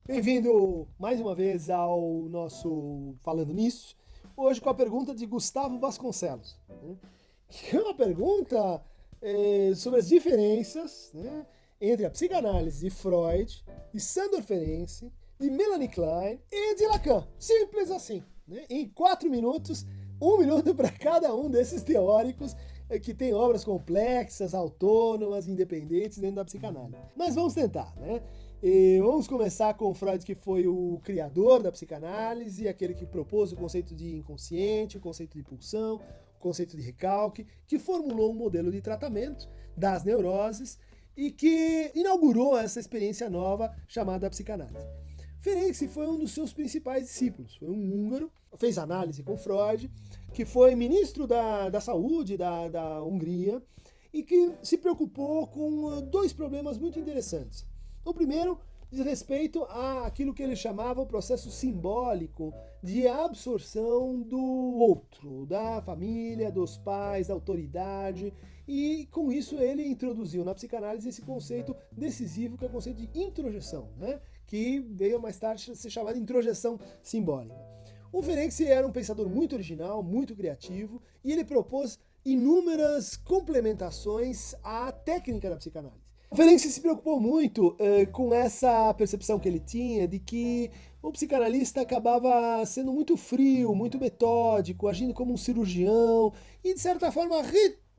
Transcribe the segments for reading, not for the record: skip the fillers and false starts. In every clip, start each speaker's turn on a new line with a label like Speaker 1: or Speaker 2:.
Speaker 1: Bem-vindo mais uma vez ao nosso Falando Nisso, hoje com a pergunta de Gustavo Vasconcelos, né? Que é uma pergunta sobre as diferenças, né, entre a psicanálise de Freud, de Sandor Ferenczi, de Melanie Klein e de Lacan. Simples assim, né? Em 4 minutos, 1 minuto para cada um desses teóricos que tem obras complexas, autônomas, independentes dentro da psicanálise. Mas vamos tentar, né? E vamos começar com Freud, que foi o criador da psicanálise, aquele que propôs o conceito de inconsciente, o conceito de pulsão, o conceito de recalque, que formulou um modelo de tratamento das neuroses e que inaugurou essa experiência nova chamada psicanálise. Ferenczi foi um dos seus principais discípulos, foi um húngaro, fez análise com Freud, que foi ministro da saúde da Hungria e que se preocupou com dois problemas muito interessantes. O primeiro diz respeito àquilo que ele chamava o processo simbólico de absorção do outro, da família, dos pais, da autoridade, e com isso ele introduziu na psicanálise esse conceito decisivo que é o conceito de introjeção, né? Que veio mais tarde a ser chamado de introjeção simbólica. O Ferenczi era um pensador muito original, muito criativo, e ele propôs inúmeras complementações à técnica da psicanálise. O Ferenczi se preocupou muito com essa percepção que ele tinha de que o psicanalista acabava sendo muito frio, muito metódico, agindo como um cirurgião e, de certa forma,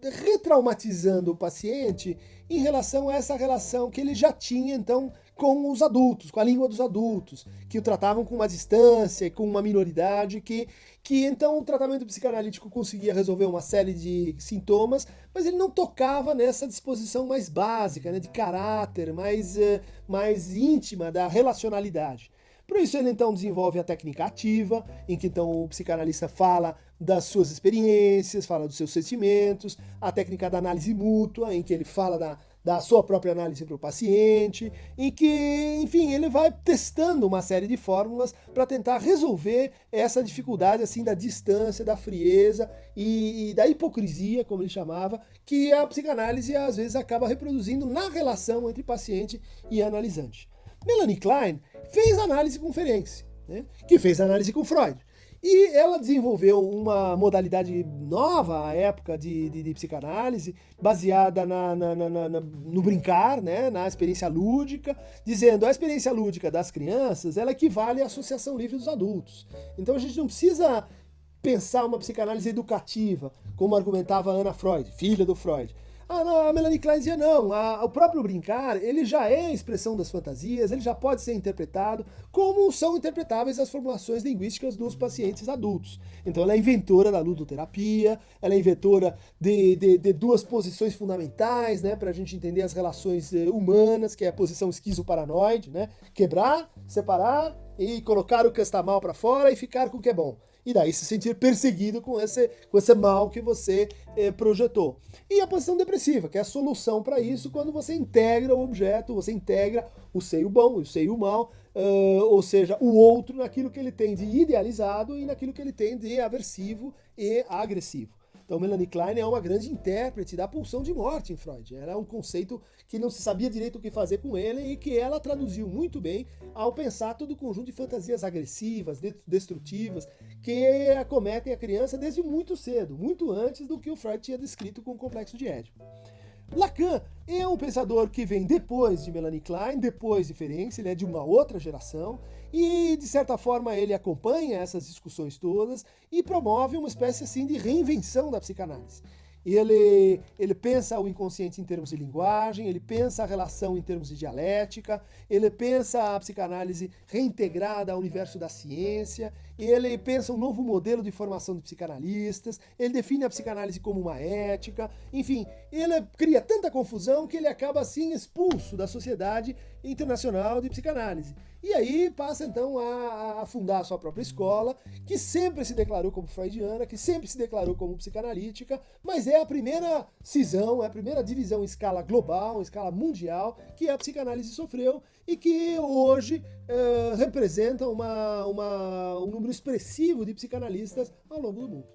Speaker 1: retraumatizando o paciente em relação a essa relação que ele já tinha, então, com os adultos, com a língua dos adultos, que o tratavam com uma distância, com uma minoridade, que então o tratamento psicanalítico conseguia resolver uma série de sintomas, mas ele não tocava nessa disposição mais básica, né, de caráter, mais íntima da relacionalidade. Por isso ele então desenvolve a técnica ativa, em que então o psicanalista fala das suas experiências, fala dos seus sentimentos, a técnica da análise mútua, em que ele fala da sua própria análise para o paciente, em que, enfim, ele vai testando uma série de fórmulas para tentar resolver essa dificuldade assim da distância, da frieza e da hipocrisia, como ele chamava, que a psicanálise às vezes acaba reproduzindo na relação entre paciente e analisante. Melanie Klein fez análise com Ferenczi, né, que fez análise com Freud. E ela desenvolveu uma modalidade nova à época de psicanálise, baseada no brincar, né, na experiência lúdica, dizendo que a experiência lúdica das crianças ela equivale à associação livre dos adultos. Então a gente não precisa pensar uma psicanálise educativa, como argumentava Anna Freud, filha do Freud. A Melanie Klein dizia não, o próprio brincar, ele já é a expressão das fantasias, ele já pode ser interpretado como são interpretáveis as formulações linguísticas dos pacientes adultos. Então ela é inventora da ludoterapia, ela é inventora de duas posições fundamentais, né, para a gente entender as relações humanas, que é a posição esquizoparanoide, né, quebrar, separar e colocar o que está mal para fora e ficar com o que é bom. E daí se sentir perseguido com esse mal que você projetou. E a posição depressiva, que é a solução para isso quando você integra o objeto, você integra o seio bom e o seio mal, ou seja, o outro naquilo que ele tem de idealizado e naquilo que ele tem de aversivo e agressivo. Então Melanie Klein é uma grande intérprete da pulsão de morte em Freud. Era um conceito que não se sabia direito o que fazer com ele e que ela traduziu muito bem ao pensar todo o conjunto de fantasias agressivas, destrutivas, que acometem a criança desde muito cedo, muito antes do que o Freud tinha descrito com o complexo de Édipo. Lacan é um pensador que vem depois de Melanie Klein, depois de Ferenczi, ele é de uma outra geração e, de certa forma, ele acompanha essas discussões todas e promove uma espécie assim de reinvenção da psicanálise. Ele pensa o inconsciente em termos de linguagem, ele pensa a relação em termos de dialética, ele pensa a psicanálise reintegrada ao universo da ciência, ele pensa um novo modelo de formação de psicanalistas, ele define a psicanálise como uma ética, enfim, ele cria tanta confusão que ele acaba assim expulso da Sociedade Internacional de Psicanálise. E aí passa então a fundar a sua própria escola, que sempre se declarou como freudiana, que sempre se declarou como psicanalítica, mas é a primeira cisão, é a primeira divisão em escala global, em escala mundial, que a psicanálise sofreu e que hoje representa um número expressivo de psicanalistas ao longo do mundo.